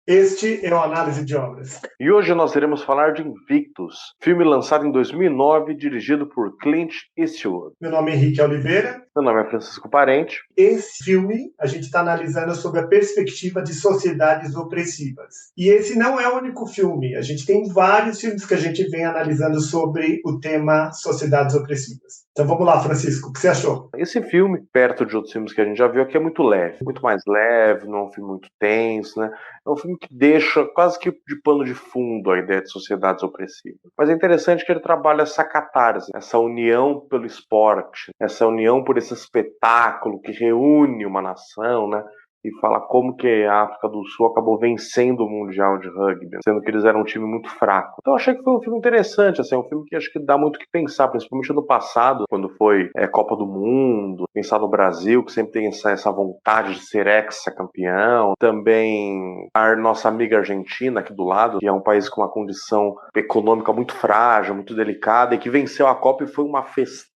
Este é o Análise de Obras. E hoje nós iremos falar de Invictus, filme lançado em 2009, dirigido por Clint Eastwood. Meu nome é Henrique Oliveira. Meu nome é Francisco Parente. Esse filme a gente está analisando sobre a perspectiva de sociedades opressivas. E esse não é o único filme. A gente tem vários filmes que a gente vem analisando sobre o tema sociedades opressivas. Então vamos lá, Francisco, o que você achou? Esse filme, perto de outros filmes que a gente já viu aqui, é muito leve. Muito mais leve, não é um filme muito tenso, né? É um filme que deixa quase que de pano de fundo a ideia de sociedades opressivas. Mas é interessante que ele trabalha essa catarse, essa união pelo esporte, essa união por esse espetáculo que reúne uma nação, né? E fala como que a África do Sul acabou vencendo o Mundial de Rugby, sendo que eles eram um time muito fraco. Então eu achei que foi um filme interessante, assim, um filme que acho que dá muito o que pensar, principalmente no passado, quando foi Copa do Mundo, pensar no Brasil, que sempre tem essa vontade de ser ex-campeão. Também a nossa amiga Argentina, aqui do lado, que é um país com uma condição econômica muito frágil, muito delicada, e que venceu a Copa e foi uma festa,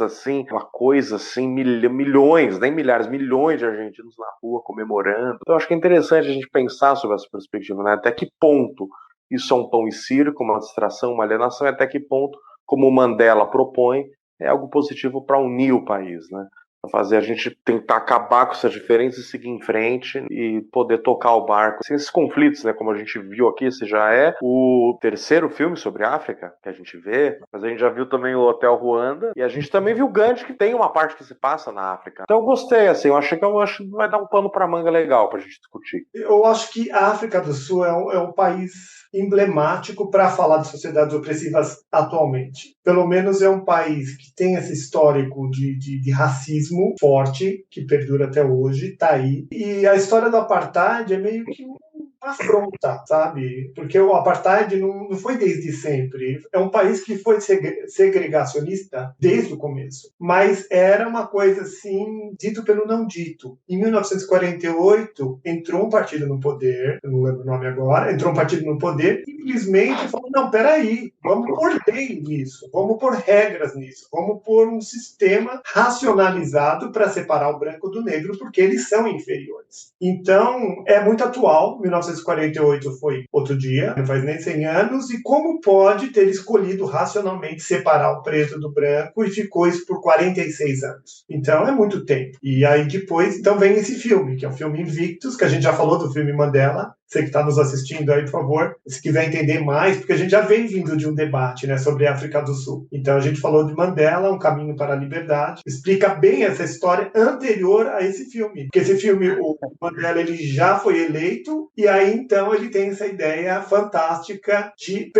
assim, uma coisa assim, milhões, nem milhares, milhões de argentinos na rua comemorando. Então eu acho que é interessante a gente pensar sobre essa perspectiva, né? Até que ponto isso é um pão e circo, uma distração, uma alienação, e até que ponto, como o Mandela propõe, é algo positivo para unir o país, né? Fazer a gente tentar acabar com essas diferenças e seguir em frente e poder tocar o barco sem esses conflitos, né? Como a gente viu aqui, esse já é o terceiro filme sobre a África que a gente vê, mas a gente já viu também o Hotel Ruanda e a gente também viu Gandhi, que tem uma parte que se passa na África. Então eu gostei, assim, eu acho que vai dar um pano pra manga legal pra gente discutir. Eu acho que a África do Sul é um país emblemático para falar de sociedades opressivas atualmente. Pelo menos é um país que tem esse histórico de racismo forte, que perdura até hoje, está aí. E a história do apartheid é meio que uma afronta, sabe? Porque o apartheid não foi desde sempre. É um país que foi segregacionista desde o começo. Mas era uma coisa assim, dito pelo não dito. Em 1948, entrou um partido no poder, eu não lembro o nome agora, entrou um partido no poder, simplesmente falou, não, peraí, vamos pôr lei nisso, vamos pôr regras nisso, vamos pôr um sistema racionalizado para separar o branco do negro, porque eles são inferiores. Então, é muito atual, 1948 foi outro dia, não faz nem 100 anos, e como pode ter escolhido racionalmente separar o preto do branco e ficou isso por 46 anos. Então, é muito tempo. E aí depois, então vem esse filme, que é o filme Invictus, que a gente já falou do filme Mandela. Você que está nos assistindo aí, por favor, se quiser entender mais, porque a gente já vem vindo de um debate, né, sobre a África do Sul. Então a gente falou de Mandela, Um Caminho para a Liberdade, explica bem essa história anterior a esse filme. Porque esse filme, o Mandela, ele já foi eleito, e aí então ele tem essa ideia fantástica de,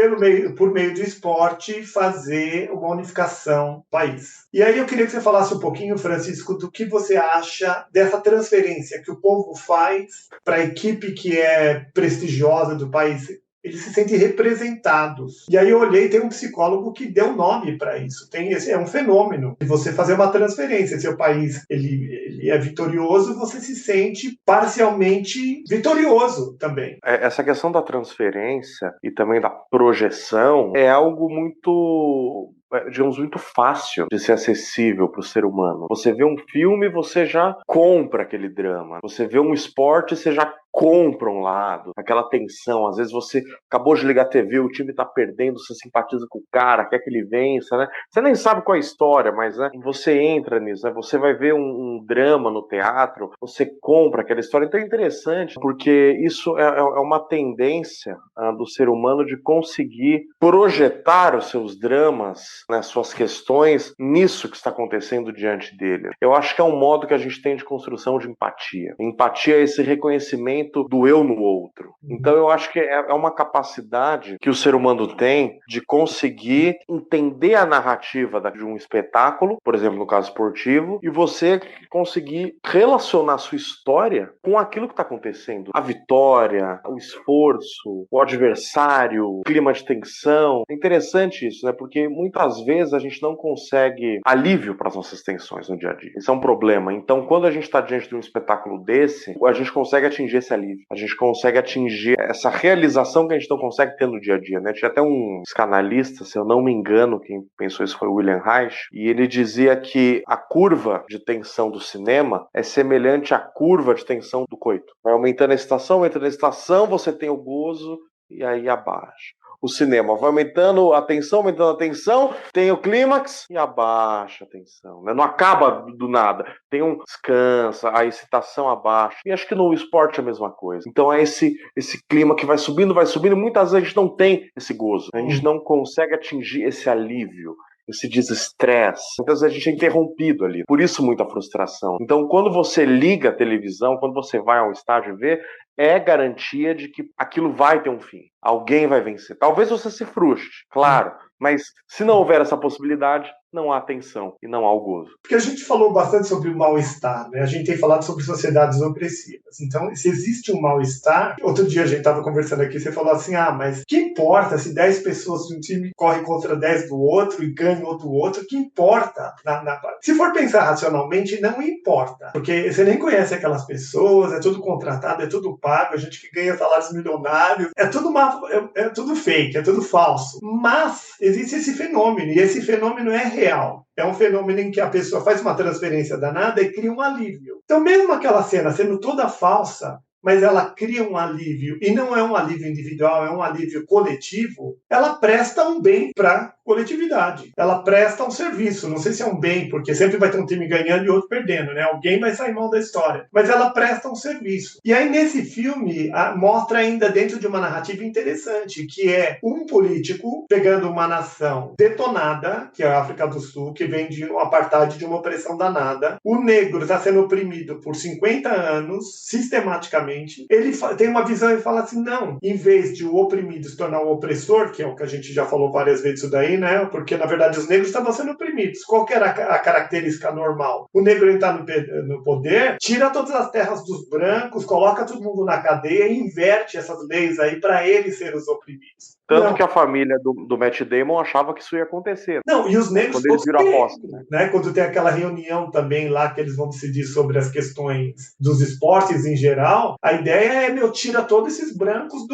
por meio do esporte, fazer uma unificação do país. E aí eu queria que você falasse um pouquinho, Francisco, do que você acha dessa transferência que o povo faz para a equipe que é prestigiosa do país. Eles se sentem representados. E aí eu olhei, tem um psicólogo que deu nome para isso. É um fenômeno de você fazer uma transferência. Se o país ele é vitorioso, você se sente parcialmente vitorioso também. Essa questão da transferência e também da projeção é algo muito, digamos, muito fácil de ser acessível para o ser humano. Você vê um filme, você já compra aquele drama. Você vê um esporte, você já compra um lado, aquela tensão. Às vezes você acabou de ligar a TV, o time tá perdendo, você simpatiza com o cara, quer que ele vença, né? Você nem sabe qual é a história, mas né, você entra nisso, né? Você vai ver um drama no teatro, você compra aquela história. Então é interessante, porque isso é uma tendência do ser humano de conseguir projetar os seus dramas, né, suas questões, nisso que está acontecendo diante dele. Eu acho que é um modo que a gente tem de construção de empatia. Empatia é esse reconhecimento do eu no outro. Então eu acho que é uma capacidade que o ser humano tem de conseguir entender a narrativa de um espetáculo, por exemplo, no caso esportivo, e você conseguir relacionar sua história com aquilo que está acontecendo. A vitória, o esforço, o adversário, o clima de tensão. É interessante isso, né? Porque muitas vezes a gente não consegue alívio para as nossas tensões no dia a dia. Isso é um problema. Então, quando a gente está diante de um espetáculo desse, a gente consegue atingir esse esse alívio. A gente consegue atingir essa realização que a gente não consegue ter no dia a dia, né? Tinha até um psicanalista, se eu não me engano, quem pensou isso foi o William Reich, e ele dizia que a curva de tensão do cinema é semelhante à curva de tensão do coito. Vai aumentando a excitação, entra na excitação, você tem o gozo, e aí abaixa. O cinema vai aumentando a tensão, tem o clímax e abaixa a tensão, né? Não acaba do nada, tem um descansa, a excitação abaixa. E acho que no esporte é a mesma coisa. Então é esse clima que vai subindo, muitas vezes a gente não tem esse gozo, a gente não consegue atingir esse alívio, esse desestresse. Muitas vezes a gente é interrompido ali. Por isso muita frustração. Então quando você liga a televisão, quando você vai ao estádio ver, é garantia de que aquilo vai ter um fim. Alguém vai vencer. Talvez você se frustre, claro. Mas se não houver essa possibilidade, não há tensão e não há o gozo. Porque a gente falou bastante sobre o mal-estar, né? A gente tem falado sobre sociedades opressivas. Então, se existe um mal-estar... Outro dia a gente estava conversando aqui, você falou assim, mas que importa se 10 pessoas de um time correm contra 10 do outro e ganham outro do outro? Que importa? Se for pensar racionalmente, não importa. Porque você nem conhece aquelas pessoas, é tudo contratado, é tudo pago, a gente que ganha salários milionários, é tudo fake, é tudo falso. Mas existe esse fenômeno, e esse fenômeno é real. É um fenômeno em que a pessoa faz uma transferência danada e cria um alívio. Então, mesmo aquela cena sendo toda falsa, mas ela cria um alívio, e não é um alívio individual, é um alívio coletivo, ela presta um bem para a coletividade. Ela presta um serviço. Não sei se é um bem, porque sempre vai ter um time ganhando e outro perdendo, né? Alguém vai sair mal da história. Mas ela presta um serviço. E aí, nesse filme, mostra ainda dentro de uma narrativa interessante, que é um político pegando uma nação detonada, que é a África do Sul, que vem de um apartheid, de uma opressão danada. O negro está sendo oprimido por 50 anos, sistematicamente. Ele tem uma visão e fala assim, não, em vez de o oprimido se tornar o opressor, que é o que a gente já falou várias vezes isso daí, né? Porque, na verdade, os negros estavam sendo oprimidos. Qual que era a característica normal? O negro entrar no poder, tira todas as terras dos brancos, coloca todo mundo na cadeia e inverte essas leis aí para eles serem os oprimidos. Tanto que a família do Matt Damon achava que isso ia acontecer. Não, e os negros quando eles viram a aposta, né? Quando tem aquela reunião também lá que eles vão decidir sobre as questões dos esportes em geral, a ideia é, tira todos esses brancos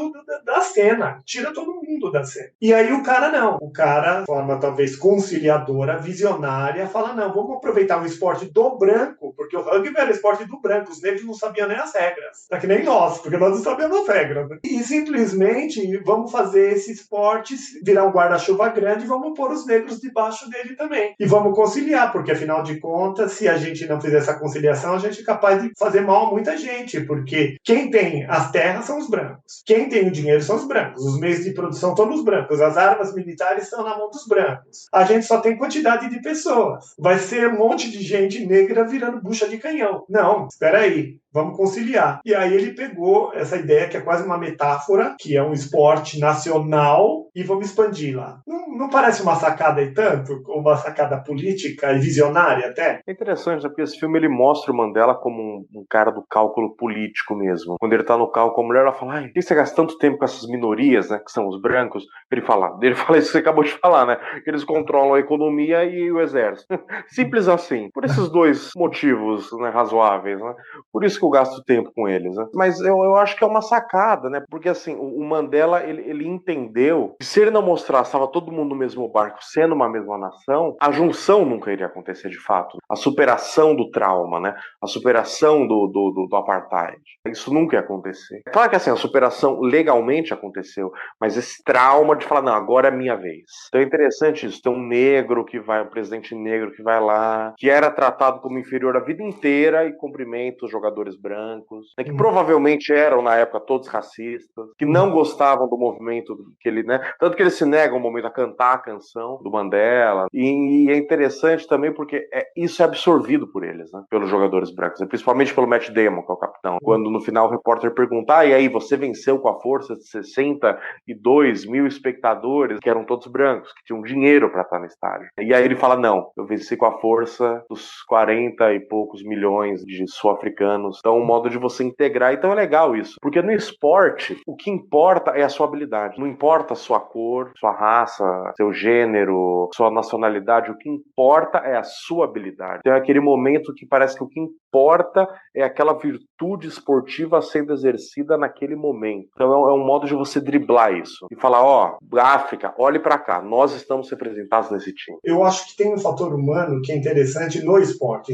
da cena, tira todo mundo da cena. E aí o cara não. O cara, de forma talvez conciliadora, visionária, fala, não, vamos aproveitar o esporte do branco, porque o rugby era esporte do branco, os negros não sabiam nem as regras. É que nem nós, porque nós não sabemos as regras. Né? E simplesmente vamos fazer esse esporte virar um guarda-chuva grande e vamos pôr os negros debaixo dele também. E vamos conciliar, porque afinal de contas, se a gente não fizer essa conciliação, a gente é capaz de fazer mal a muita gente, porque quem tem as terras são os brancos. Quem tem o dinheiro são os brancos. Os meios de produção estão nos brancos. As armas militares estão na mão dos brancos. A gente só tem quantidade de pessoas. Vai ser um monte de gente negra virando bucha de canhão. Não, espera aí. Vamos conciliar. E aí ele pegou essa ideia que é quase uma metáfora, que é um esporte nacional, e vamos expandir lá. Não parece uma sacada aí tanto? Uma sacada política e visionária até? É interessante, né? Porque esse filme ele mostra o Mandela como um cara do cálculo político mesmo. Quando ele tá no cálculo, a mulher ela fala, por que você gasta tanto tempo com essas minorias, né? Que são os brancos. Ele fala isso que você acabou de falar, né? Que eles controlam a economia e o exército. Simples assim. Por esses dois motivos, né, razoáveis, né? Por isso que eu gasto tempo com eles, né? Mas eu acho que é uma sacada, né? Porque assim, o Mandela, ele entendeu que se ele não mostrasse, estava todo mundo no mesmo barco, sendo uma mesma nação, a junção nunca iria acontecer de fato. A superação do trauma, né? A superação do apartheid. Isso nunca ia acontecer. É claro que assim, a superação legalmente aconteceu, mas esse trauma de falar, não, agora é a minha vez. Então é interessante isso. Tem um negro que vai, um presidente negro que vai lá, que era tratado como inferior a vida inteira e cumprimenta os jogadores brancos, né, que provavelmente eram na época todos racistas, que não gostavam do movimento que ele, né, tanto que eles se negam um momento a cantar a canção do Mandela, e é interessante também porque isso é absorvido por eles, né, pelos jogadores brancos, principalmente pelo Matt Damon, que é o capitão, quando no final o repórter pergunta, e aí, você venceu com a força de 62 mil espectadores, que eram todos brancos, que tinham dinheiro para estar no estádio, e aí ele fala, não, eu venci com a força dos 40 e poucos milhões de sul-africanos. Então, um modo de você integrar. Então é legal isso. Porque no esporte, o que importa é a sua habilidade. Não importa a sua cor, sua raça, seu gênero, sua nacionalidade. O que importa é a sua habilidade. contrário. Tem aquele momento que parece que o que importa é aquela virtude esportiva sendo exercida naquele momento. Então é um modo de você driblar isso e falar, África, olhe para cá, nós estamos representados nesse time. Eu acho que tem um fator humano que é interessante no esporte.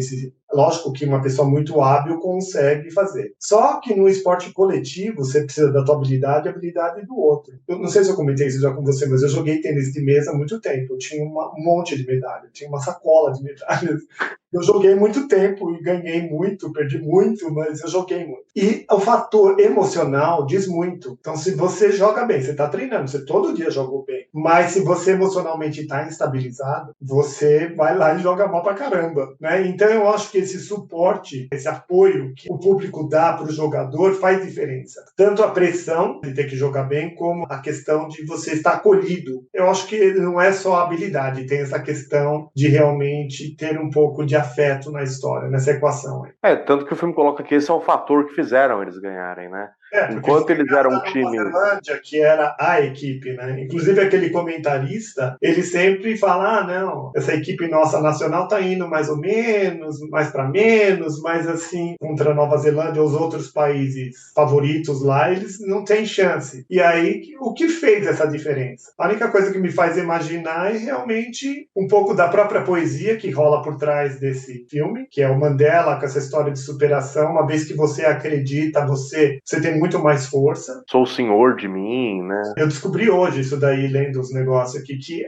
Lógico que uma pessoa muito hábil consegue fazer. Só que no esporte coletivo, você precisa da tua habilidade e a habilidade do outro. Eu não sei se eu comentei isso já com você, mas eu joguei tênis de mesa há muito tempo. Eu tinha um monte de medalhas, tinha uma sacola de medalhas. Eu joguei muito tempo e ganhei muito, perdi muito, mas eu joguei muito. E o fator emocional diz muito. Então, se você joga bem, você está treinando, você todo dia jogou bem, mas se você emocionalmente está instabilizado, você vai lá e joga mal pra caramba, né? Então, eu acho que esse suporte, esse apoio que o público dá para o jogador faz diferença. Tanto a pressão de ter que jogar bem, como a questão de você estar acolhido. Eu acho que não é só a habilidade, tem essa questão de realmente ter um pouco de afeto na história, nessa equação aí. Tanto que o filme coloca que esse é o fator que fizeram eles ganharem, né? Enquanto eles eram um time... Nova Zelândia, que era a equipe, né? Inclusive aquele comentarista, ele sempre fala, não, essa equipe nossa nacional tá indo mais ou menos, mais para menos, mas assim, contra a Nova Zelândia ou os outros países favoritos lá, eles não têm chance. E aí, o que fez essa diferença? A única coisa que me faz imaginar é realmente um pouco da própria poesia que rola por trás desse filme, que é o Mandela, com essa história de superação. Uma vez que você acredita, você tem muito mais força. Sou o senhor de mim, né? Eu descobri hoje isso daí, lendo os negócios aqui, que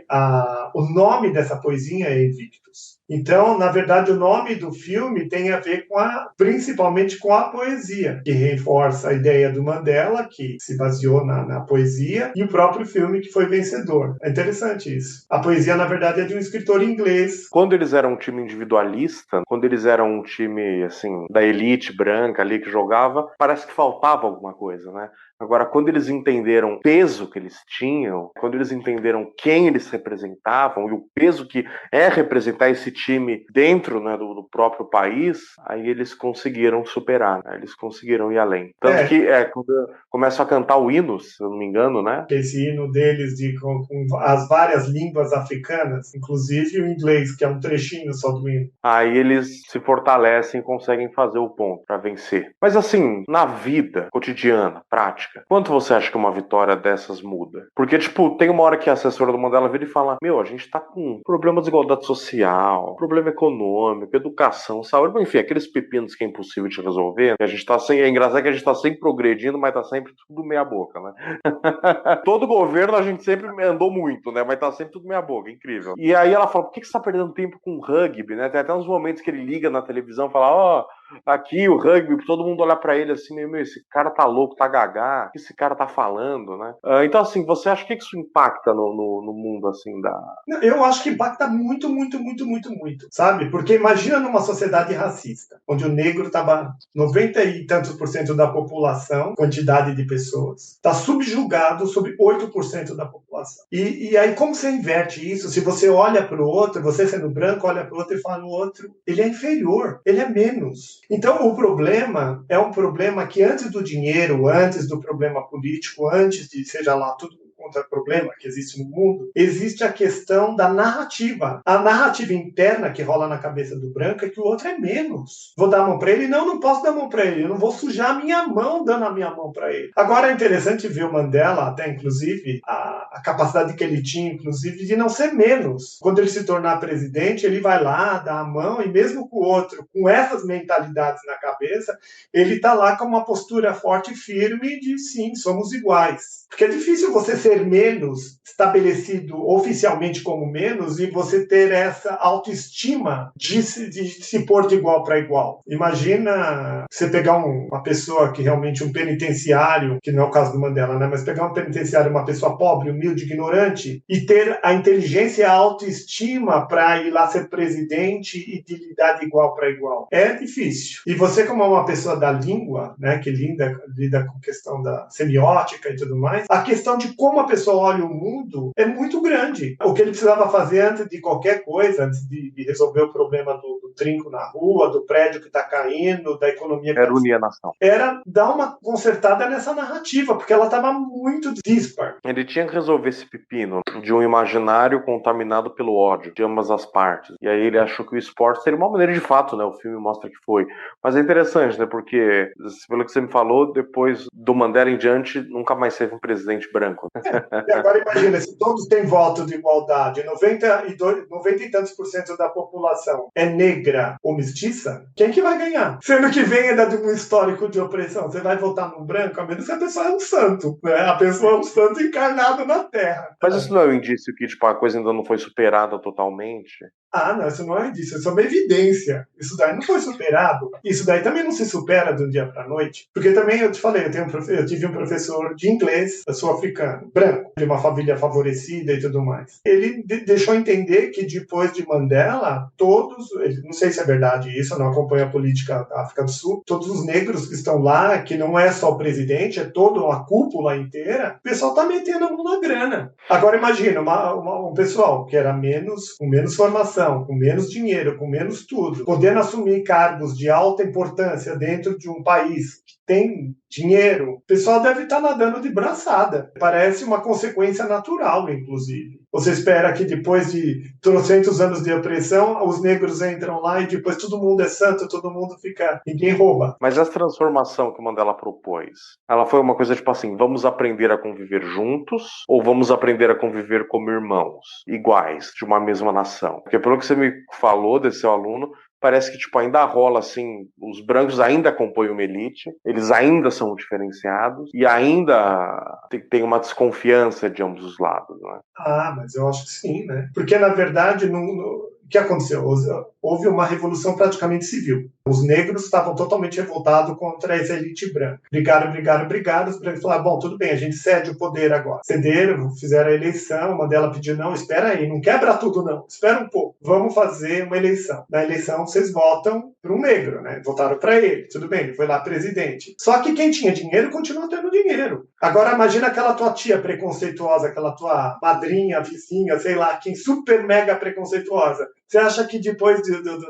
o nome dessa poesia é Invictus. Então, na verdade, o nome do filme tem a ver principalmente com a poesia, que reforça a ideia do Mandela, que se baseou na poesia, e o próprio filme que foi vencedor. É interessante isso. A poesia, na verdade, é de um escritor inglês. Quando eles eram um time individualista, quando eles eram um time, assim, da elite branca ali que jogava, parece que faltava alguma coisa, né? Agora, quando eles entenderam o peso que eles tinham, quando eles entenderam quem eles representavam e o peso que é representar esse time dentro, né, do próprio país, aí eles conseguiram superar, né? Eles conseguiram ir além. Tanto que quando começam a cantar o hino, se eu não me engano, né? Esse hino deles com as várias línguas africanas, inclusive o inglês, que é um trechinho só do hino. Aí eles se fortalecem e conseguem fazer o ponto para vencer. Mas assim, na vida cotidiana, prática, quanto você acha que uma vitória dessas muda? Porque, tem uma hora que a assessora do Mandela vira e fala, a gente tá com problema de desigualdade social, problema econômico, educação, saúde, enfim, aqueles pepinos que é impossível de resolver, que a gente tá é engraçado que a gente tá sempre progredindo, mas tá sempre tudo meia boca, né? Todo governo a gente sempre andou muito, né? Mas tá sempre tudo meia boca, incrível. E aí ela fala, por que você tá perdendo tempo com rugby, né? Tem até uns momentos que ele liga na televisão e fala, aqui o rugby, todo mundo olhar pra ele assim, esse cara tá louco, tá gagá, o que esse cara tá falando, né? Então, assim, você acha que isso impacta no mundo, assim, da... Eu acho que impacta muito, muito, muito, muito, muito, sabe? Porque imagina numa sociedade racista, onde o negro tava 90 e tantos por cento da população, quantidade de pessoas, tá subjugado sobre 8% da população. E aí, como você inverte isso? Se você olha pro outro, você sendo branco, olha pro outro e fala no outro, ele é inferior, ele é menos. Então, o problema é um problema que antes do dinheiro, antes do problema político, antes de, seja lá, tudo contra problema que existe no mundo, existe a questão da narrativa. A narrativa interna que rola na cabeça do branco é que o outro é menos. Vou dar a mão para ele? Não posso dar a mão para ele. Eu não vou sujar a minha mão dando a minha mão para ele. Agora é interessante ver o Mandela, até inclusive, a capacidade que ele tinha, inclusive, de não ser menos. Quando ele se tornar presidente, ele vai lá, dá a mão, e mesmo com o outro, com essas mentalidades na cabeça, ele tá lá com uma postura forte e firme de sim, somos iguais. Porque é difícil você ser menos, estabelecido oficialmente como menos, e você ter essa autoestima de se pôr de igual para igual. Imagina você pegar uma pessoa que realmente, um penitenciário, que não é o caso do Mandela, né? Mas pegar um penitenciário, uma pessoa pobre, humilde, ignorante, e ter a inteligência e a autoestima para ir lá ser presidente e de lidar de igual para igual. É difícil. E você, como uma pessoa da língua, né, que lida com questão da semiótica e tudo mais, a questão de como a pessoa olha o mundo é muito grande. O que ele precisava fazer antes de qualquer coisa, antes de resolver o problema do trinco na rua, do prédio que está caindo, da economia que Era unir a nação. era dar uma consertada nessa narrativa, porque ela estava muito dispar. Ele tinha que resolver esse pepino de um imaginário contaminado pelo ódio de ambas as partes. E aí ele achou que o esporte seria uma maneira de fato, né? O filme mostra que foi. Mas é interessante, né? Porque, pelo que você me falou, depois do Mandela em diante, nunca mais teve um presidente branco. E agora imagina, se todos têm voto de igualdade, 90 e tantos por cento da população é negra ou mestiça, quem que vai ganhar? Sendo que vem ainda de um histórico de opressão. Você vai votar num branco, a menos que a pessoa é um santo, né? A pessoa é um santo encarnado na Terra. Mas isso não é um indício que tipo, a coisa ainda não foi superada totalmente? Ah, não, isso não é disso, isso é uma evidência. Isso daí não foi superado. Isso daí também não se supera de um dia para a noite. Porque também, eu te falei, eu tive um professor de inglês sul-africano, branco, de uma família favorecida e tudo mais. Ele deixou entender que depois de Mandela, todos, não sei se é verdade isso, eu não acompanho a política da África do Sul, todos os negros que estão lá, que não é só o presidente, é toda uma cúpula inteira, o pessoal tá metendo a mão na grana. Agora imagina, um pessoal que era com menos formação, com menos dinheiro, com menos tudo, podendo assumir cargos de alta importância dentro de um país que tem dinheiro, o pessoal deve estar nadando de braçada. Parece uma consequência natural, inclusive. Você espera que depois de trocentos anos de opressão, os negros entram lá e depois todo mundo é santo, todo mundo fica... Ninguém rouba. Mas essa transformação que o Mandela propôs, ela foi uma coisa tipo assim, vamos aprender a conviver juntos ou vamos aprender a conviver como irmãos, iguais, de uma mesma nação? Porque pelo que você me falou desse seu aluno, parece que tipo, ainda rola assim, os brancos ainda compõem uma elite, eles ainda são diferenciados e ainda tem uma desconfiança de ambos os lados, não é? Ah, mas eu acho que sim, né? Porque, na verdade, o que aconteceu? Houve uma revolução praticamente civil. Os negros estavam totalmente revoltados contra essa elite branca. Brigaram. Os brancos falaram, bom, tudo bem, a gente cede o poder agora. Cederam, fizeram a eleição, Mandela pediu, não, espera aí, não quebra tudo não, espera um pouco. Vamos fazer uma eleição. Na eleição, vocês votam para um negro, né? Votaram para ele, tudo bem, ele foi lá presidente. Só que quem tinha dinheiro continua tendo dinheiro. Agora, imagina aquela tua tia preconceituosa, aquela tua madrinha, vizinha, sei lá, quem super mega preconceituosa. Você acha que depois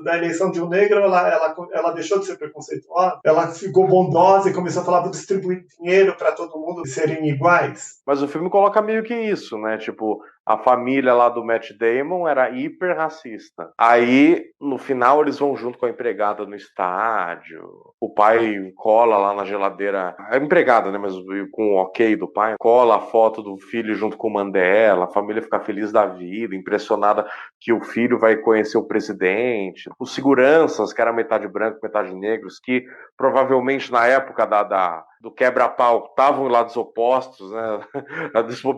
da eleição de um negro, ela deixou de ser preconceituosa? Ela ficou bondosa e começou a falar, vou distribuir dinheiro para todo mundo serem iguais? Mas o filme coloca meio que isso, né? Tipo, a família lá do Matt Damon era hiper racista. Aí, no final, eles vão junto com a empregada no estádio. O pai cola lá na geladeira. A empregada, né? Mas com o ok do pai. Cola a foto do filho junto com o Mandela. A família fica feliz da vida, impressionada que o filho vai conhecer o presidente. Os seguranças, que era metade branco, metade negros, que provavelmente na época do quebra-pau estavam em lados opostos, né?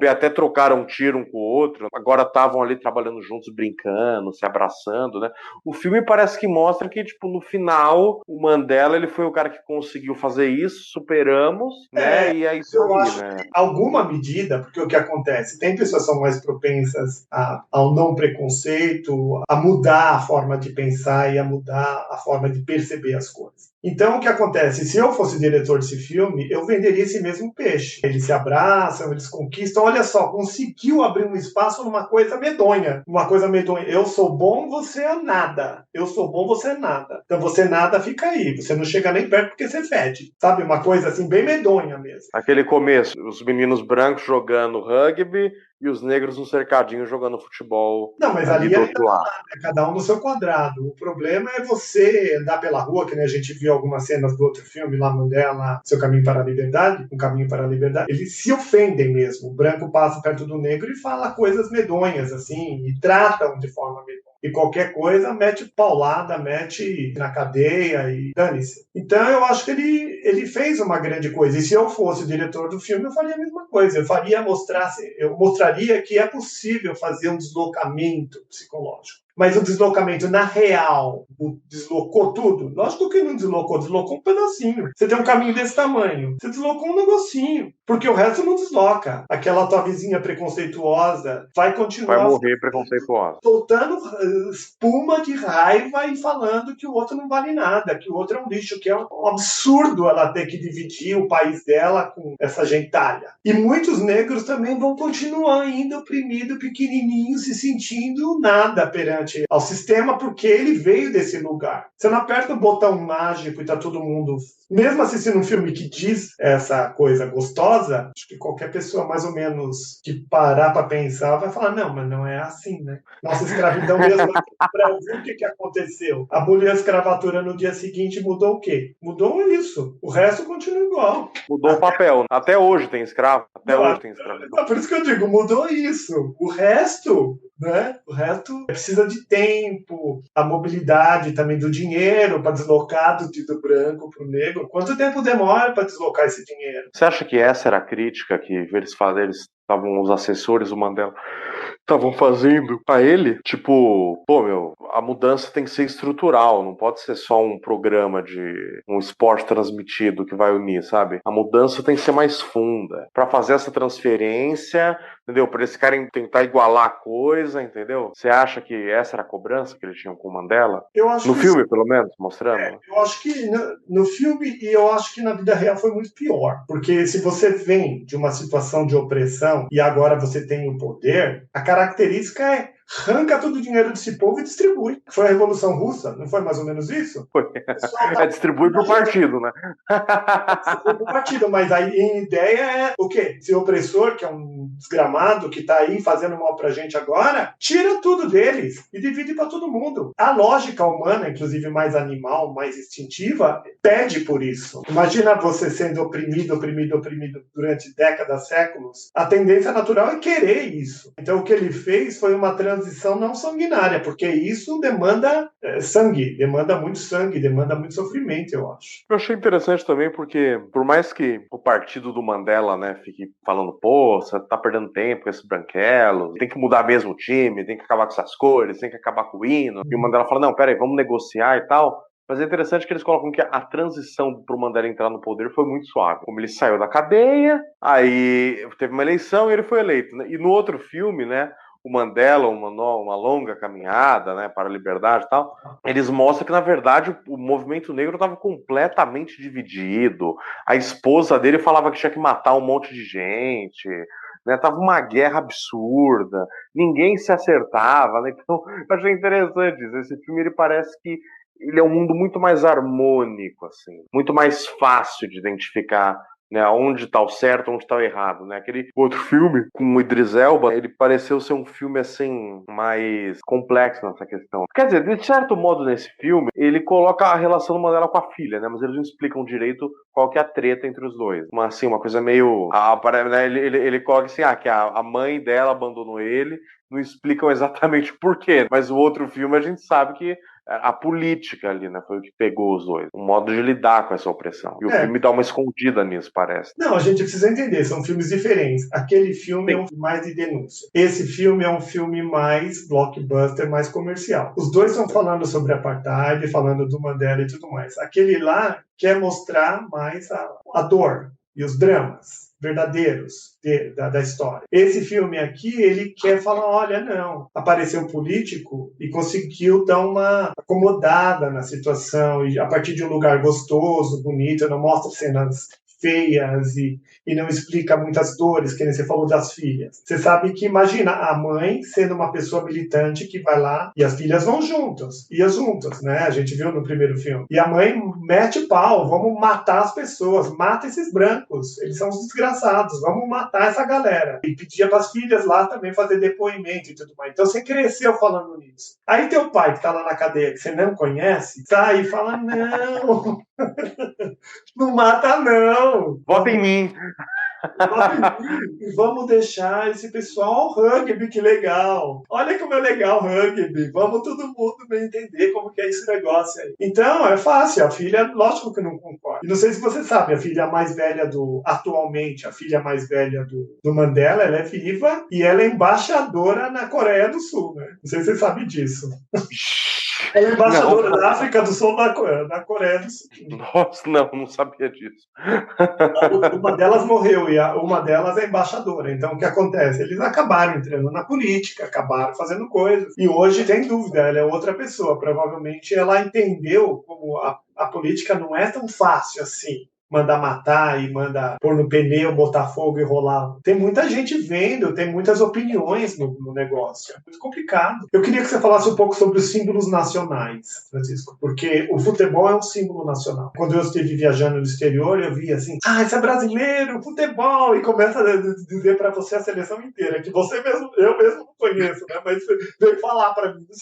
Até trocaram um tiro um com o outro, agora estavam ali trabalhando juntos, brincando, se abraçando, né? O filme parece que mostra que, tipo, no final, o Mandela, ele foi o cara que conseguiu fazer isso, superamos, né? E é isso eu aí, acho né? que alguma medida, porque o que acontece? Tem pessoas que são mais propensas ao não preconceito, a mudar a forma de pensar e a mudar a forma de perceber as coisas. Então, o que acontece? Se eu fosse diretor desse filme, eu venderia esse mesmo peixe. Eles se abraçam, eles conquistam. Olha só, conseguiu abrir um espaço numa coisa medonha. Uma coisa medonha. Eu sou bom, você é nada. Eu sou bom, você é nada. Então, você nada, fica aí. Você não chega nem perto porque você fede. Sabe? Uma coisa assim, bem medonha mesmo. Aquele começo, os meninos brancos jogando rugby e os negros no cercadinho jogando futebol. Não, mas ali do é outro lado. cada um no seu quadrado. O problema é você andar pela rua, que né, a gente viu algumas cenas do outro filme, lá Mandela, Seu Caminho para a Liberdade, Um Caminho para a Liberdade. Eles se ofendem mesmo. O branco passa perto do negro e fala coisas medonhas, assim, e tratam de forma medonha. E qualquer coisa, mete paulada, mete na cadeia e dane-se. Então, eu acho que ele fez uma grande coisa. E se eu fosse o diretor do filme, eu faria a mesma coisa. Eu mostraria que é possível fazer um deslocamento psicológico. Mas o deslocamento, na real, deslocou tudo? Lógico que não deslocou, deslocou um pedacinho. Você tem um caminho desse tamanho, você deslocou um negocinho, porque o resto não desloca. Aquela tua vizinha preconceituosa vai continuar... Vai morrer preconceituosa. Soltando espuma de raiva e falando que o outro não vale nada, que o outro é um lixo, que é um absurdo ela ter que dividir o país dela com essa gentalha. E muitos negros também vão continuar ainda oprimidos, pequenininhos, se sentindo nada perante semelhante ao sistema porque ele veio desse lugar. Você não aperta o botão mágico e tá todo mundo... Mesmo assistindo um filme que diz essa coisa gostosa, acho que qualquer pessoa mais ou menos que parar para pensar vai falar, não, mas não é assim, né? Nossa escravidão mesmo aqui no Brasil, o que aconteceu? Aboliu a escravatura no dia seguinte, mudou o quê? Mudou isso. O resto continua igual. Mudou o papel. Até hoje tem escravo. Até hoje tem escravo. Então, por isso que eu digo, mudou isso. O resto, né? O resto precisa de tempo, a mobilidade também do dinheiro para deslocar do branco para o negro. Quanto tempo demora para deslocar esse dinheiro? Você acha que essa era a crítica que eles estavam, os assessores do Mandela estavam fazendo a ele? Tipo, pô, meu, a mudança tem que ser estrutural, não pode ser só um programa de um esporte transmitido que vai unir, sabe? A mudança tem que ser mais funda. Pra fazer essa transferência, entendeu? Pra eles querem tentar igualar a coisa, entendeu? Você acha que essa era a cobrança que eles tinham com o Mandela? Eu acho no que filme, pelo menos, mostrando? eu acho que no filme, e eu acho que na vida real foi muito pior. Porque se você vem de uma situação de opressão e agora você tem o poder, a característica é arranca todo o dinheiro desse povo e distribui. Foi a Revolução Russa, não foi mais ou menos isso? Foi. Distribui pro partido, né? Distribui pro partido, mas aí a ideia é o quê? Se o opressor, que é um desgramado, que tá aí fazendo mal pra gente agora, tira tudo deles e divide para todo mundo. A lógica humana, inclusive mais animal, mais instintiva, pede por isso. Imagina você sendo oprimido durante décadas, séculos. A tendência natural é querer isso. Então o que ele fez foi uma transição não sanguinária, porque isso demanda sangue, demanda muito sofrimento, eu acho. Eu achei interessante também porque, por mais que o partido do Mandela, né, fique falando, pô, você tá perdendo tempo com esses branquelos, tem que mudar mesmo o time, tem que acabar com essas cores, tem que acabar com o hino, e o Mandela fala, não, peraí, vamos negociar e tal. Mas é interessante que eles colocam que a transição pro Mandela entrar no poder foi muito suave. Como ele saiu da cadeia, aí teve uma eleição e ele foi eleito, né? E no outro filme, né, o Mandela, uma longa caminhada, né, para a liberdade e tal, eles mostram que, na verdade, o movimento negro estava completamente dividido. A esposa dele falava que tinha que matar um monte de gente, né, tava uma guerra absurda, ninguém se acertava, né? Então, eu achei interessante isso. Esse filme, ele parece que ele é um mundo muito mais harmônico, assim, muito mais fácil de identificar, né, onde tá o certo, onde tá o errado, né? Aquele outro filme com o Idris Elba, ele pareceu ser um filme, assim, mais complexo nessa questão. Quer dizer, de certo modo, nesse filme, ele coloca a relação do Mandela com a filha, né? Mas eles não explicam direito qual que é a treta entre os dois. Uma coisa meio... né, ele coloca assim, que a mãe dela abandonou ele, não explicam exatamente por quê. Mas o outro filme a gente sabe que a política ali, né, foi o que pegou os dois. Um modo de lidar com essa opressão. E o filme dá uma escondida nisso, parece. Não, a gente precisa entender, são filmes diferentes. Aquele filme é um filme mais de denúncia. Esse filme é um filme mais blockbuster, mais comercial. Os dois estão falando sobre apartheid, falando do Mandela e tudo mais. Aquele lá quer mostrar mais a dor e os dramas verdadeiros da história. Esse filme aqui, ele quer falar, olha, não, apareceu um político e conseguiu dar uma acomodada na situação, e a partir de um lugar gostoso, bonito, não mostra cenas feias e não explica muitas dores, que nem você falou das filhas. Você sabe que, imagina, a mãe sendo uma pessoa militante que vai lá e as filhas vão juntas, né? A gente viu no primeiro filme. E a mãe mete pau, vamos matar as pessoas, mata esses brancos, eles são os desgraçados, vamos matar essa galera. E pedia para as filhas lá também fazer depoimento e tudo mais. Então você cresceu falando nisso. Aí teu pai, que tá lá na cadeia, que você não conhece, sai e fala, não... Não mata, não. Vota em mim. E vamos deixar esse pessoal rugby, que legal. Olha como é legal rugby. Vamos todo mundo bem entender como que é esse negócio aí. Então, é fácil. A filha, lógico que não concorda. E não sei se você sabe, a filha mais velha atualmente, a filha mais velha do Mandela, ela é viva e ela é embaixadora na Coreia do Sul, né? Não sei se você sabe disso. Ela é embaixadora da África do Sul na Coreia do Sul. Nossa, não sabia disso. Uma delas morreu e uma delas é embaixadora. Então, o que acontece? Eles acabaram entrando na política, acabaram fazendo coisas. E hoje, tem dúvida, ela é outra pessoa. Provavelmente ela entendeu como a política não é tão fácil assim. manda matar e manda pôr no pneu, botar fogo e rolar. Tem muita gente vendo, tem muitas opiniões no negócio. É muito complicado. Eu queria que você falasse um pouco sobre os símbolos nacionais, Francisco, porque o futebol é um símbolo nacional. Quando eu estive viajando no exterior, eu vi assim, esse é brasileiro, futebol, e começa a dizer para você a seleção inteira, que você mesmo, eu mesmo não conheço, né? Mas veio falar para mim, não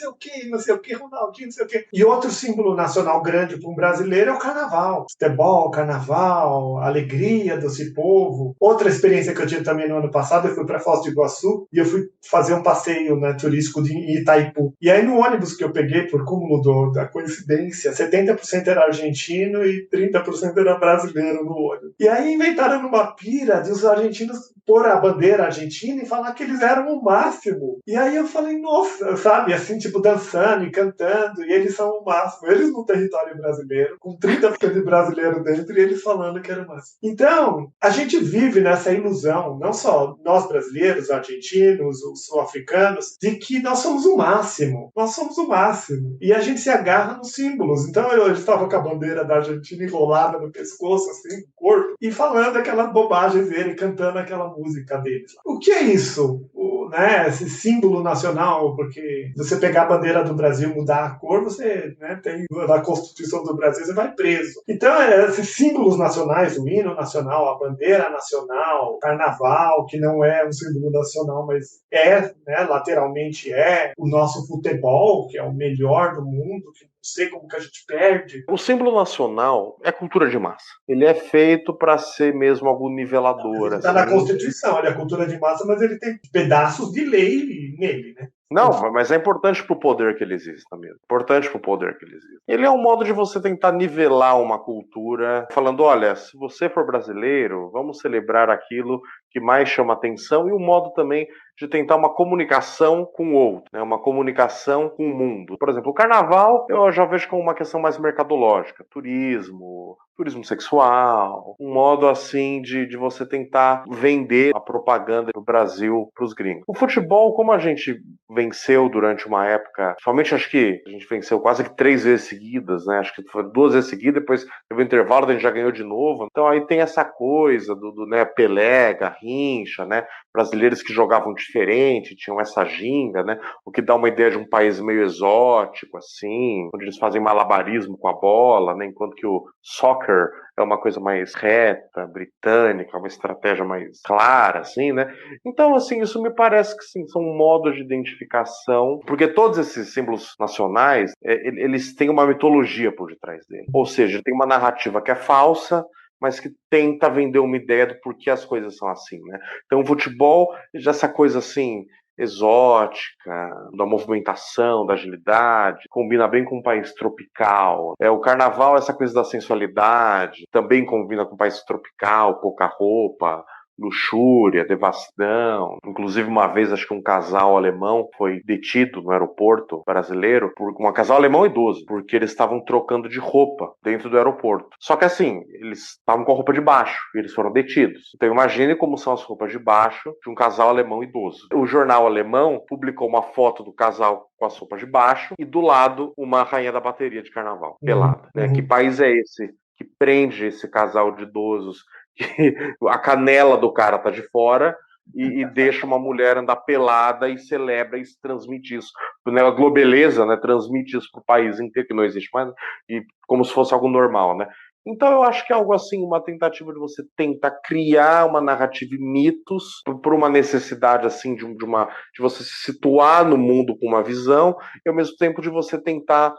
sei o que, Ronaldinho, não sei o que. E outro símbolo nacional grande para um brasileiro é o carnaval. Futebol, carnaval, alegria desse povo. Outra experiência que eu tive também no ano passado, eu fui para Foz do Iguaçu e eu fui fazer um passeio, né, turístico em Itaipu. E aí no ônibus que eu peguei, por cúmulo da coincidência, 70% era argentino e 30% era brasileiro no ônibus. E aí inventaram numa pira de os argentinos pôr a bandeira argentina e falar que eles eram o máximo. E aí eu falei, nossa, sabe, assim, tipo, dançando e cantando, e eles são o máximo. Eles no território brasileiro, com 30% de brasileiro dentro, e eles falando que era o máximo. Então, a gente vive nessa ilusão, não só nós brasileiros, argentinos, os sul-africanos, de que nós somos o máximo. Nós somos o máximo. E a gente se agarra nos símbolos. Então, eu estava com a bandeira da Argentina enrolada no pescoço, assim, no corpo, e falando aquelas bobagens dele, cantando aquela música deles. O que é isso? Né, esse símbolo nacional, porque você pegar a bandeira do Brasil, mudar a cor, você, né, tem na Constituição do Brasil, você vai preso. Então, esses símbolos nacionais, o hino nacional, a bandeira nacional, o carnaval, que não é um símbolo nacional, mas né, lateralmente o nosso futebol, que é o melhor do mundo, que não sei como que a gente perde. O símbolo nacional é cultura de massa. Ele é feito para ser mesmo algo nivelador. Ele está na Constituição, ele é cultura de massa, mas ele tem pedaços de lei nele, né? Não, mas é importante pro poder que ele exista mesmo. Importante pro poder que ele exista. Ele é um modo de você tentar nivelar uma cultura, falando, olha, se você for brasileiro, vamos celebrar aquilo que mais chama atenção, e um modo também de tentar uma comunicação com o outro, né? Uma comunicação com o mundo. Por exemplo, o carnaval eu já vejo como uma questão mais mercadológica, turismo sexual, um modo assim de você tentar vender a propaganda do Brasil para os gringos. O futebol, como a gente venceu durante uma época, somente acho que a gente venceu quase que 3 vezes seguidas, né? Acho que foi 2 vezes seguidas, depois teve um intervalo, a gente já ganhou de novo. Então aí tem essa coisa do né, Pelé, Garrincha, né? Brasileiros que jogavam diferente, tinham essa ginga, né? O que dá uma ideia de um país meio exótico, assim, onde eles fazem malabarismo com a bola, né? Enquanto que o soccer é uma coisa mais reta, britânica, uma estratégia mais clara, assim, né? Então, assim, isso me parece que sim, são modos de identificação, porque todos esses símbolos nacionais, eles têm uma mitologia por detrás dele. Ou seja, tem uma narrativa que é falsa, mas que tenta vender uma ideia do porquê as coisas são assim, né? Então, o futebol, já essa coisa assim, exótica, da movimentação, da agilidade, combina bem com um país tropical. O carnaval, essa coisa da sensualidade, também combina com um país tropical, pouca roupa, luxúria, devassidão. Inclusive, uma vez, acho que um casal alemão foi detido no aeroporto brasileiro, um casal alemão idoso, porque eles estavam trocando de roupa dentro do aeroporto. Só que assim, eles estavam com a roupa de baixo e eles foram detidos. Então imagine como são as roupas de baixo de um casal alemão idoso. O jornal alemão publicou uma foto do casal com as roupas de baixo e do lado uma rainha da bateria de carnaval, pelada. Né? Que país é esse que prende esse casal de idosos, que a canela do cara tá de fora e deixa uma mulher andar pelada e celebra e transmite isso. A Globeleza, né, transmite isso pro país inteiro, que não existe mais, e como se fosse algo normal, né? Então eu acho que é algo assim, uma tentativa de você tentar criar uma narrativa e mitos por uma necessidade assim de você se situar no mundo com uma visão e ao mesmo tempo de você tentar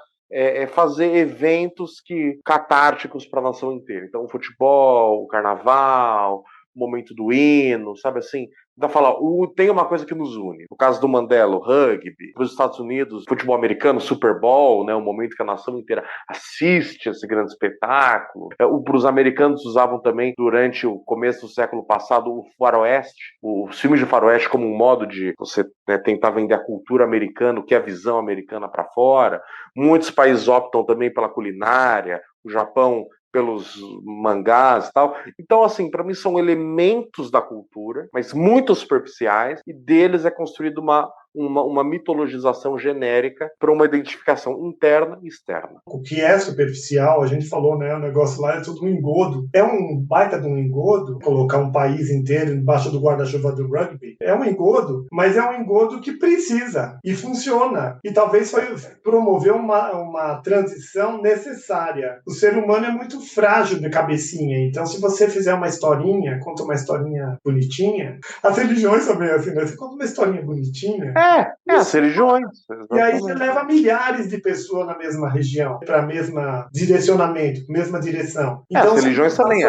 fazer eventos catárticos para a nação inteira. Então, o futebol, o carnaval, o momento do hino, sabe assim? Dá falar, tem uma coisa que nos une. No caso do Mandela, o rugby, nos Estados Unidos, futebol americano, Super Bowl, né? O momento que a nação inteira assiste esse grande espetáculo. Os americanos usavam também, durante o começo do século passado, o faroeste, os filmes de faroeste como um modo de você tentar vender a cultura americana, o que é a visão americana para fora. Muitos países optam também pela culinária, o Japão pelos mangás e tal. Então, assim, para mim são elementos da cultura, mas muito superficiais, e deles é construído uma mitologização genérica para uma identificação interna e externa. O que é superficial, a gente falou, né? O negócio lá é tudo um engodo. É um baita de um engodo colocar um país inteiro embaixo do guarda-chuva do rugby. É um engodo, mas é um engodo que precisa e funciona. E talvez foi promover uma transição necessária. O ser humano é muito frágil de cabecinha, então se você fizer uma historinha, conta uma historinha bonitinha, as religiões também assim, né? Você conta uma historinha bonitinha. As religiões. E aí você leva milhares de pessoas na mesma região, para o mesmo direcionamento, mesma direção. Então, as religiões também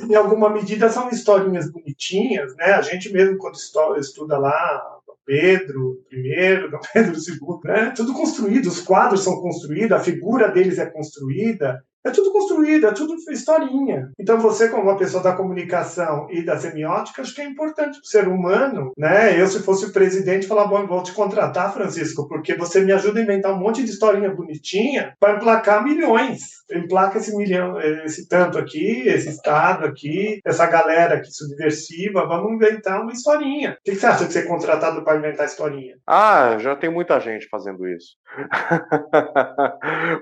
em alguma medida são historinhas bonitinhas, né? A gente mesmo quando estuda lá Pedro I, Pedro II, né? Tudo construído, os quadros são construídos, a figura deles é construída. É tudo construído, é tudo historinha. Então você, como uma pessoa da comunicação e da semiótica, acho que é importante para o ser humano, né? Eu, se fosse o presidente, falar, bom, vou te contratar, Francisco, porque você me ajuda a inventar um monte de historinha bonitinha para emplacar milhões. Emplaca esse milhão, esse tanto aqui, esse estado aqui, essa galera aqui subversiva, vamos inventar uma historinha. O que você acha de ser contratado para inventar historinha? Já tem muita gente fazendo isso.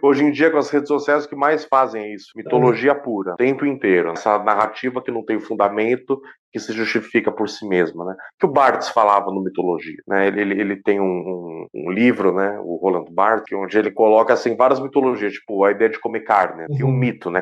Hoje em dia, com as redes sociais, o que mais fazem isso? Mitologia pura, o tempo inteiro. Essa narrativa que não tem fundamento, que se justifica por si mesma, né? Que o Barthes falava no Mitologia, né? Ele tem um livro, né? O Roland Barthes, onde ele coloca assim várias mitologias, tipo a ideia de comer carne. Né? Tem um mito, né?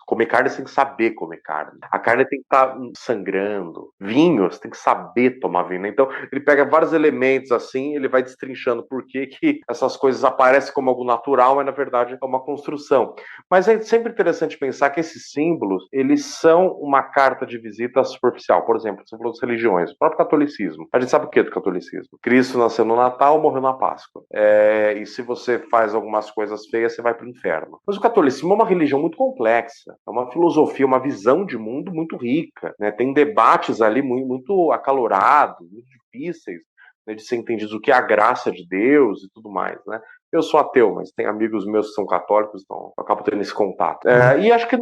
Comer carne você tem que saber comer carne. A carne tem que estar sangrando. Vinho, você tem que saber tomar vinho. Então ele pega vários elementos assim, ele vai destrinchando por que essas coisas aparecem como algo natural, mas na verdade é uma construção. Mas é sempre interessante pensar que esses símbolos, eles são uma carta de visita superficial. Por exemplo, você falou das religiões, o próprio catolicismo. A gente sabe o que é do catolicismo? Cristo nasceu no Natal, morreu na Páscoa. E se você faz algumas coisas feias, você vai para o inferno. Mas o catolicismo é uma religião muito complexa, é uma filosofia, uma visão de mundo muito rica, né? Tem debates ali muito acalorados, muito difíceis, né, de ser entendidos o que é a graça de Deus e tudo mais, né? Eu sou ateu, mas tem amigos meus que são católicos, então eu acabo tendo esse contato. E acho que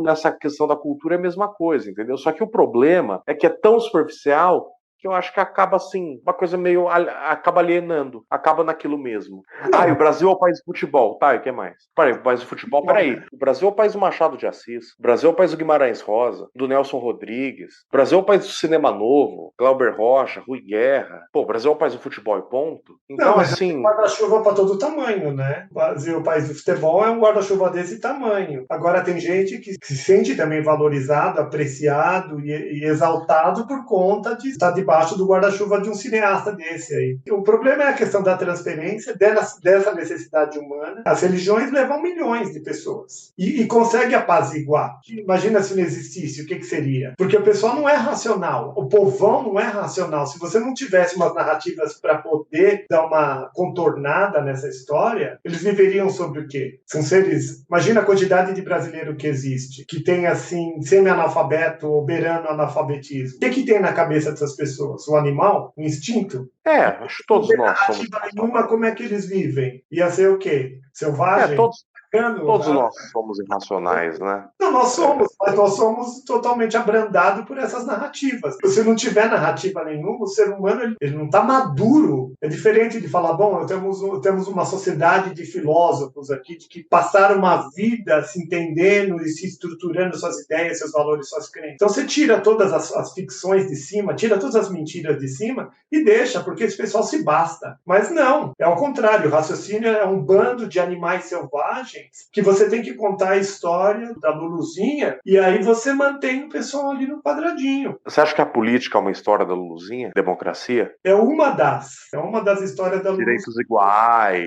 nessa questão da cultura é a mesma coisa, entendeu? Só que o problema é que é tão superficial que eu acho que acaba assim, uma coisa meio, acaba alienando, acaba naquilo mesmo. E o Brasil é o país do futebol, tá, e o que mais? Peraí, o país do futebol, peraí, o Brasil é o país do Machado de Assis, o Brasil é o país do Guimarães Rosa, do Nelson Rodrigues, o Brasil é o país do cinema novo, Glauber Rocha, Rui Guerra, o Brasil é o país do futebol e ponto. Então, mas assim... é um guarda-chuva para todo tamanho, né? O Brasil, o país do futebol, é um guarda-chuva desse tamanho. Agora, tem gente que se sente também valorizado, apreciado e exaltado por conta de estar debaixo do guarda-chuva de um cineasta desse aí. O problema é a questão da transferência, dessa necessidade humana. As religiões levam milhões de pessoas e consegue apaziguar. Imagina se não existisse, o que seria? Porque o pessoal não é racional, o povão não é racional. Se você não tivesse umas narrativas para poder dar uma contornada nessa história, eles viveriam sobre o quê? São seres... Imagina a quantidade de brasileiro que existe, que tem, assim, semi-analfabeto ou beirando analfabetismo. O que tem na cabeça dessas pessoas? Um animal? Um instinto? Acho que todos nós somos. Nenhuma, como é que eles vivem? Ia ser o quê? Selvagem? Todos nós somos irracionais, né? Não, nós somos, mas nós somos totalmente abrandados por essas narrativas. Se não tiver narrativa nenhuma, o ser humano ele não está maduro. É diferente de falar, bom, temos uma sociedade de filósofos aqui, de que passaram uma vida se entendendo e se estruturando suas ideias, seus valores, suas crenças. Então você tira todas as ficções de cima, tira todas as mentiras de cima e deixa, porque esse pessoal se basta. Mas não, é ao contrário. O raciocínio é um bando de animais selvagens que você tem que contar a história da Luluzinha e aí você mantém o pessoal ali no quadradinho. Você acha que a política é uma história da Luluzinha? Democracia? É uma das histórias da Luluzinha. Direitos iguais,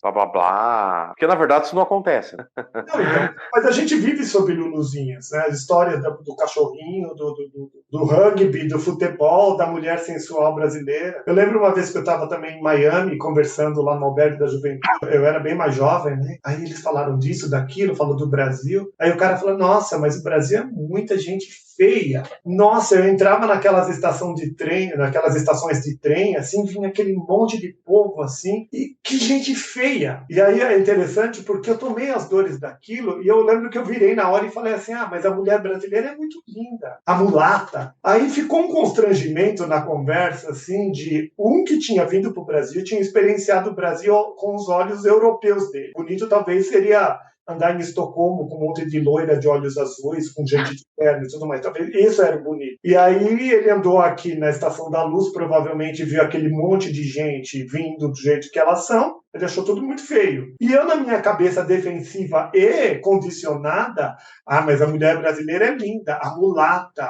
blá blá blá. Porque na verdade isso não acontece, né? Não, então, mas a gente vive sobre Luluzinhas, né? As histórias do cachorrinho, do rugby, do futebol, da mulher sensual brasileira. Eu lembro uma vez que eu estava também em Miami, conversando lá no Albergue da Juventude. Eu era bem mais jovem, né? Aí eles falaram disso, daquilo, falou do Brasil. Aí o cara falou, nossa, mas o Brasil é muita gente feia. Nossa, eu entrava naquelas estações de trem, naquelas estações de trem, assim, vinha aquele monte de povo, assim, e que gente feia. E aí é interessante porque eu tomei as dores daquilo e eu lembro que eu virei na hora e falei assim, mas a mulher brasileira é muito linda, a mulata. Aí ficou um constrangimento na conversa, assim, de um que tinha vindo para o Brasil, tinha experienciado o Brasil com os olhos europeus dele. Bonito talvez seria andar em Estocolmo com um monte de loira de olhos azuis, com gente de terno e tudo mais. Talvez isso era bonito. E aí ele andou aqui na Estação da Luz, provavelmente viu aquele monte de gente vindo do jeito que elas são, ele achou tudo muito feio. E eu, na minha cabeça defensiva e condicionada, mas a mulher brasileira é linda, a mulata,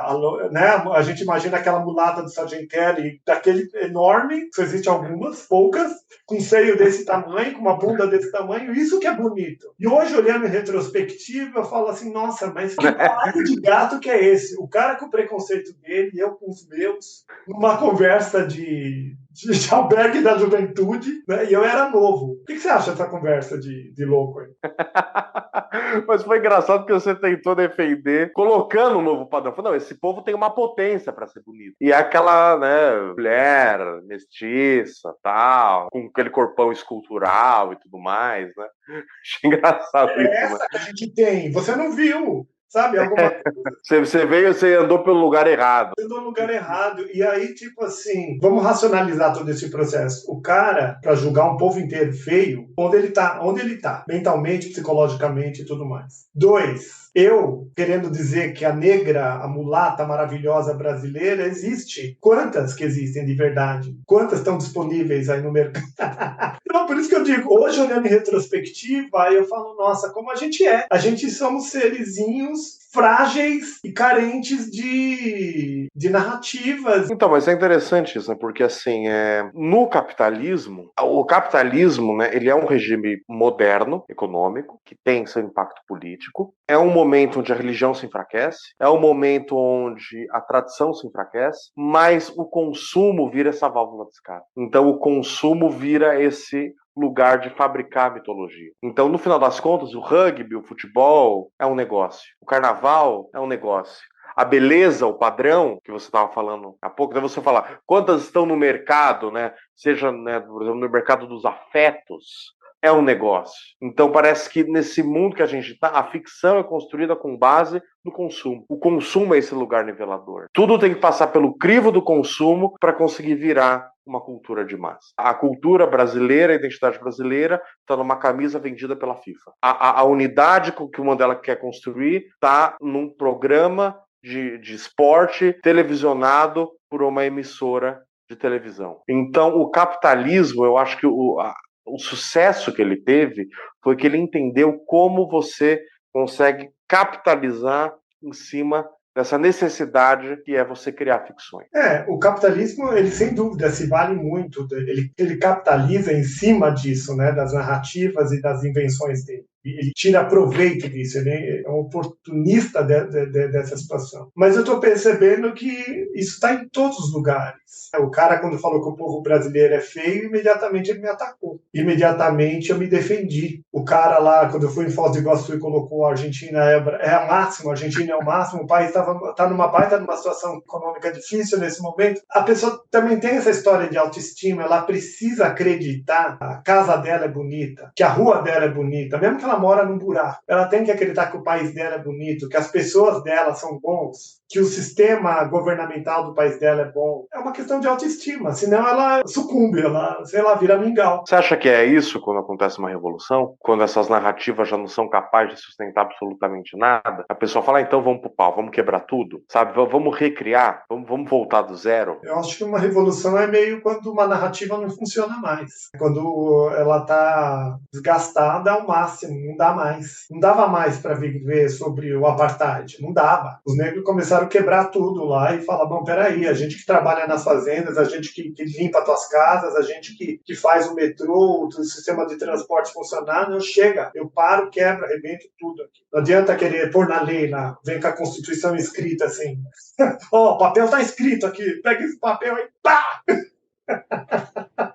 né? A gente imagina aquela mulata do Sargent Kelly, daquele enorme, só existe algumas, poucas, com um seio desse tamanho, com uma bunda desse tamanho, isso que é bonito. E hoje, olhando em retrospectiva, eu falo assim, nossa, mas que barato de gato que é esse? O cara com o preconceito dele, eu com os meus, numa conversa de albergue da juventude, né? E eu era novo. O que você acha dessa conversa de louco aí? Mas foi engraçado que você tentou defender, colocando um novo padrão. Falou, não, esse povo tem uma potência para ser bonito. E é aquela, né, mulher mestiça, tal, com aquele corpão escultural e tudo mais, né? Achei engraçado isso, né? Essa que a gente tem. Você não viu, sabe? Alguma Você veio, você andou pelo lugar errado. no lugar errado. E aí, tipo assim, vamos racionalizar todo esse processo. O cara, para julgar um povo inteiro feio, onde ele tá? Onde ele tá? Mentalmente, psicologicamente e tudo mais. Dois, eu querendo dizer que a negra, a mulata maravilhosa brasileira existe. Quantas que existem de verdade? Quantas estão disponíveis aí no mercado? Então, por isso que eu digo, hoje olhando em retrospectiva, aí eu falo, nossa, como a gente é. A gente somos serizinhos frágeis e carentes de narrativas. Então, mas é interessante isso, né? Porque assim, no capitalismo, o capitalismo, né, ele é um regime moderno, econômico, que tem seu impacto político. É um momento onde a religião se enfraquece, é um momento onde a tradição se enfraquece, mas o consumo vira essa válvula de escape. Então, o consumo vira esse lugar de fabricar mitologia. Então, no final das contas, o rugby, o futebol é um negócio. O carnaval é um negócio. A beleza, o padrão que você estava falando há pouco, então você falar quantas estão no mercado, né? Seja, né, por exemplo, no mercado dos afetos, é um negócio. Então parece que nesse mundo que a gente está, a ficção é construída com base no consumo. O consumo é esse lugar nivelador. Tudo tem que passar pelo crivo do consumo para conseguir virar uma cultura de massa. A cultura brasileira, a identidade brasileira, está numa camisa vendida pela FIFA. A unidade que o Mandela quer construir está num programa de esporte televisionado por uma emissora de televisão. Então, o capitalismo, eu acho que o sucesso que ele teve foi que ele entendeu como você consegue capitalizar em cima dessa necessidade que é você criar ficções. O capitalismo, ele sem dúvida se vale muito, ele capitaliza em cima disso, né, das narrativas e das invenções dele. Ele tira proveito disso, ele é um oportunista dessa situação. Mas eu estou percebendo que isso está em todos os lugares. O cara, quando falou que o povo brasileiro é feio, imediatamente ele me atacou. Imediatamente eu me defendi. O cara lá, quando eu fui em Foz do Iguaçu e colocou a Argentina é a máximo, a Argentina é o máximo, o país está numa situação econômica difícil nesse momento. A pessoa também tem essa história de autoestima, ela precisa acreditar que a casa dela é bonita, que a rua dela é bonita, mesmo que ela mora num buraco. Ela tem que acreditar que o país dela é bonito, que as pessoas dela são bons, que o sistema governamental do país dela é bom. É uma questão de autoestima, senão ela sucumbe, ela, sei lá, vira mingau. Você acha que é isso quando acontece uma revolução? Quando essas narrativas já não são capazes de sustentar absolutamente nada? A pessoa fala, então vamos pro pau, vamos quebrar tudo, sabe? Vamos recriar, vamos voltar do zero. Eu acho que uma revolução é meio quando uma narrativa não funciona mais. Quando ela tá desgastada ao máximo, não dá mais. Não dava mais para viver sobre o apartheid, não dava. Os negros começaram a quebrar tudo lá e falar, bom, peraí, a gente que trabalha nas fazendas, a gente que limpa tuas casas, a gente que faz o metrô, o sistema de transporte funcionar, não chega. Eu paro, quebro, arrebento tudo aqui. Não adianta querer pôr na lei lá, vem com a Constituição escrita assim. Ó, o papel tá escrito aqui, pega esse papel aí, pá!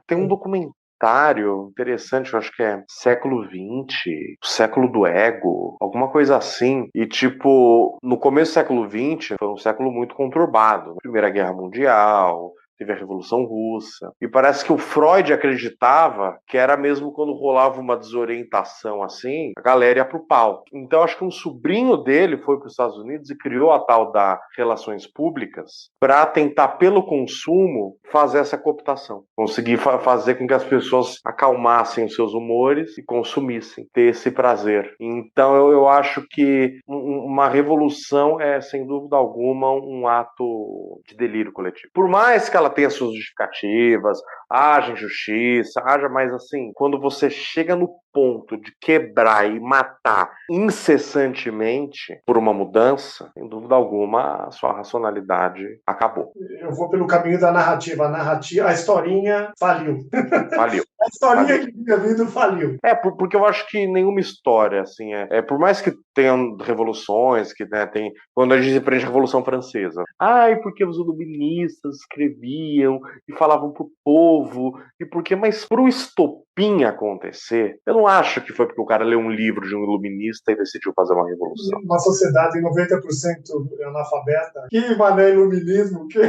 Tem um documentário documentário interessante, eu acho que é século XX, século do ego, alguma coisa assim. E, tipo, no começo do século XX, foi um século muito conturbado. Primeira Guerra Mundial, teve a Revolução Russa. E parece que o Freud acreditava que era mesmo quando rolava uma desorientação assim, a galera ia pro pau. Então acho que um sobrinho dele foi para os Estados Unidos e criou a tal da relações públicas para tentar, pelo consumo, fazer essa cooptação. Conseguir fazer com que as pessoas acalmassem os seus humores e consumissem, ter esse prazer. Então eu acho que uma revolução é, sem dúvida alguma, um ato de delírio coletivo. Por mais que ela tenha suas justificativas, haja injustiça, haja mais assim, quando você chega no ponto de quebrar e matar incessantemente por uma mudança, sem dúvida alguma, a sua racionalidade acabou. Eu vou pelo caminho da narrativa. A historinha faliu. Faliu. A historinha que tinha vindo faliu. Porque eu acho que nenhuma história, assim, por mais que tenham revoluções, que né, tem. Quando a gente aprende a Revolução Francesa. Ai, porque os iluministas escreviam e falavam pro povo, e porque, mas pro estopim acontecer, eu não acho que foi porque o cara leu um livro de um iluminista e decidiu fazer uma revolução. Uma sociedade 90% analfabeta. Que mané iluminismo, que...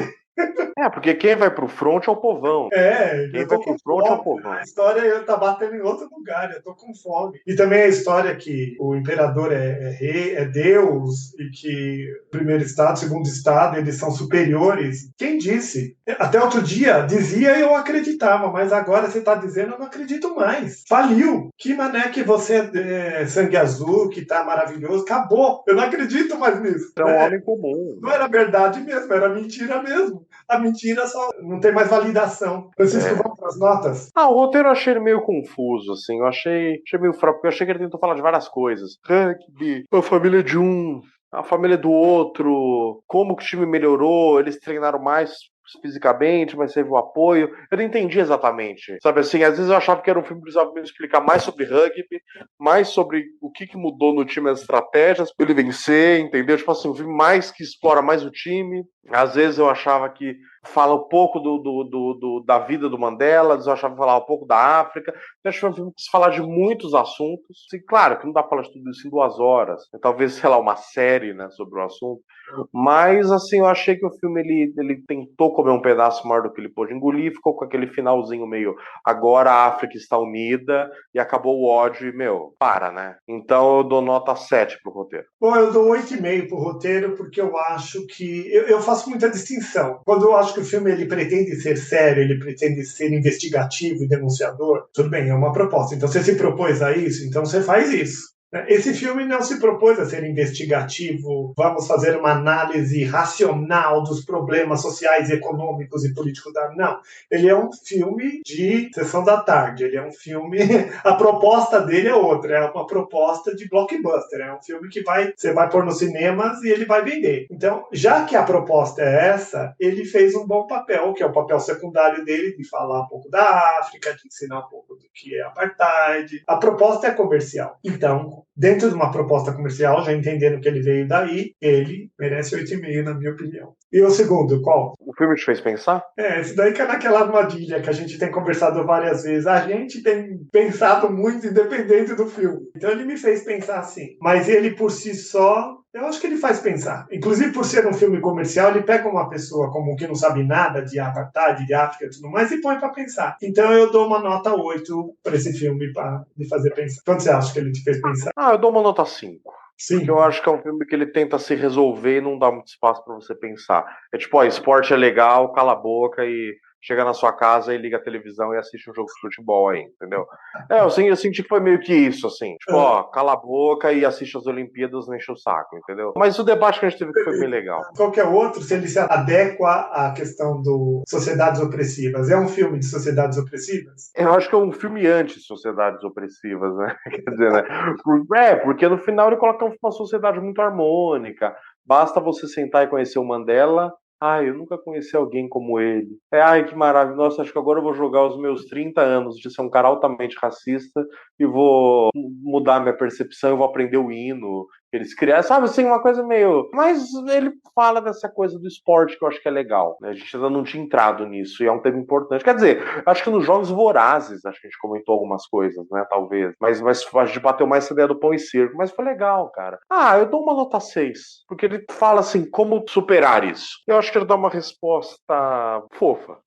Porque quem vai pro front é o povão. Quem Eu vai tô pro com front é o fome. povão. A história tá batendo em outro lugar, eu tô com fome. E também a história que o imperador é rei, é Deus, e que o primeiro estado, o segundo estado, eles são superiores. Quem disse? Até outro dia dizia e eu acreditava, mas agora você tá dizendo eu não acredito mais. Faliu. Que mané que você é sangue azul, que tá maravilhoso. Acabou. Eu não acredito mais nisso. É um homem comum. Não era verdade mesmo, era mentira mesmo. A mentira só não tem mais validação. Francisco, vamos para as notas? O roteiro eu achei ele meio confuso, assim. Eu achei meio fraco, porque eu achei que ele tentou falar de várias coisas. Rugby, a família de um, a família do outro, como que o time melhorou, eles treinaram mais fisicamente, mas teve o apoio. Eu não entendi exatamente. Sabe assim, às vezes eu achava que era um filme que precisava me explicar mais sobre rugby, mais sobre o que mudou no time, as estratégias pra ele vencer, entendeu? Tipo assim, um filme mais que explora mais o time. Às vezes eu achava que fala um pouco da vida do Mandela, às vezes eu achava que falava um pouco da África. Eu acho que é um filme que se fala de muitos assuntos. E claro que não dá pra falar de tudo isso em 2 horas. Talvez, sei lá, uma série, né, sobre o assunto. Mas, assim, eu achei que o filme, ele tentou comer um pedaço maior do que ele pôde engolir, ficou com aquele finalzinho meio, agora a África está unida, e acabou o ódio, e, para, né? Então eu dou nota 7 pro roteiro. Bom, eu dou 8,5 pro roteiro, porque eu acho que... Eu faço muita distinção. Quando eu acho que o filme ele pretende ser sério, ele pretende ser investigativo e denunciador, tudo bem, é uma proposta. Então você se propôs a isso, então você faz isso. Esse filme não se propôs a ser investigativo, vamos fazer uma análise racional dos problemas sociais, econômicos e políticos da... Não, ele é um filme de sessão da tarde, ele é um filme... A proposta dele é outra, é uma proposta de blockbuster, é um filme que você vai pôr nos cinemas e ele vai vender. Então, já que a proposta é essa, ele fez um bom papel, que é o papel secundário dele, de falar um pouco da África, de ensinar um pouco do que é apartheid. A proposta é comercial. Então, dentro de uma proposta comercial, já entendendo que ele veio daí, ele merece 8,5, na minha opinião. E o segundo, qual? O filme te fez pensar? Esse daí que é naquela armadilha que a gente tem conversado várias vezes. A gente tem pensado muito independente do filme. Então ele me fez pensar assim. Mas ele por si só, eu acho que ele faz pensar. Inclusive por ser um filme comercial, ele pega uma pessoa como que não sabe nada de apartheid, de África e tudo mais e põe para pensar. Então eu dou uma nota 8 para esse filme, para me fazer pensar. Quanto você acha que ele te fez pensar? Eu dou uma nota 5. Sim. Porque eu acho que é um filme que ele tenta se resolver e não dá muito espaço pra você pensar. É tipo, esporte é legal, cala a boca e chega na sua casa e liga a televisão e assiste um jogo de futebol aí, entendeu? Eu senti que foi meio que isso, assim. Tipo, cala a boca e assiste as Olimpíadas, não enche o saco, entendeu? Mas o debate que a gente teve foi bem legal. Qualquer outro, se ele se adequa à questão do sociedades opressivas. É um filme de sociedades opressivas? Eu acho que é um filme anti-sociedades opressivas, né? Quer dizer, né? Porque no final ele coloca uma sociedade muito harmônica. Basta você sentar e conhecer o Mandela. Eu nunca conheci alguém como ele. Que maravilha. Nossa, acho que agora eu vou jogar os meus 30 anos de ser um cara altamente racista e vou mudar minha percepção, eu vou aprender o hino que eles criaram, sabe, assim, uma coisa meio... Mas ele fala dessa coisa do esporte que eu acho que é legal, né? A gente ainda não tinha entrado nisso, e é um tema importante. Quer dizer, acho que nos Jogos Vorazes, acho que a gente comentou algumas coisas, né, talvez, mas a gente bateu mais essa ideia do pão e circo, mas foi legal, cara. Eu dou uma nota 6, porque ele fala assim, como superar isso? Eu acho que ele dá uma resposta fofa.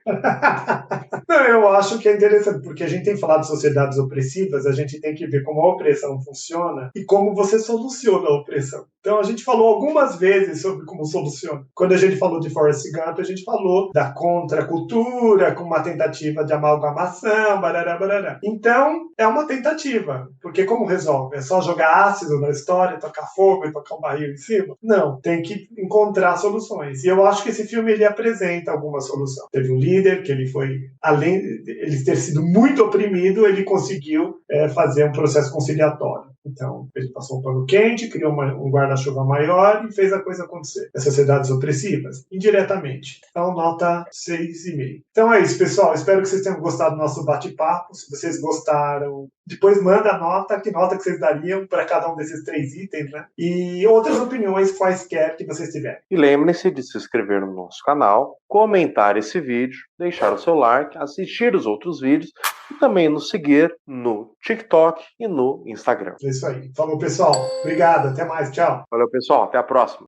Não, eu acho que é interessante, porque a gente tem falado de sociedades opressivas, a gente tem que ver como a opressão funciona e como você soluciona a opressão. Então a gente falou algumas vezes sobre como soluciona. Quando a gente falou de Forrest Gump, a gente falou da contracultura, com uma tentativa de amalgamação, barará, barará. Então, é uma tentativa, porque como resolve? É só jogar ácido na história, tocar fogo e tocar um barril em cima? Não, tem que encontrar soluções. E eu acho que esse filme ele apresenta alguma solução. Teve um líder que ele foi, além de ele ter sido muito oprimido, ele conseguiu fazer um processo conciliatório. Então, ele passou um pano quente, criou um guarda-chuva maior e fez a coisa acontecer. As sociedades opressivas, indiretamente. Então, nota 6,5. Então é isso, pessoal. Espero que vocês tenham gostado do nosso bate-papo. Se vocês gostaram, depois manda a nota, que nota que vocês dariam para cada um desses 3 itens, né? E outras opiniões quaisquer que vocês tiverem. E lembre-se de se inscrever no nosso canal, comentar esse vídeo, deixar o seu like, assistir os outros vídeos e também nos seguir no TikTok e no Instagram. É isso aí. Falou, pessoal. Obrigado. Até mais. Tchau. Valeu, pessoal. Até a próxima.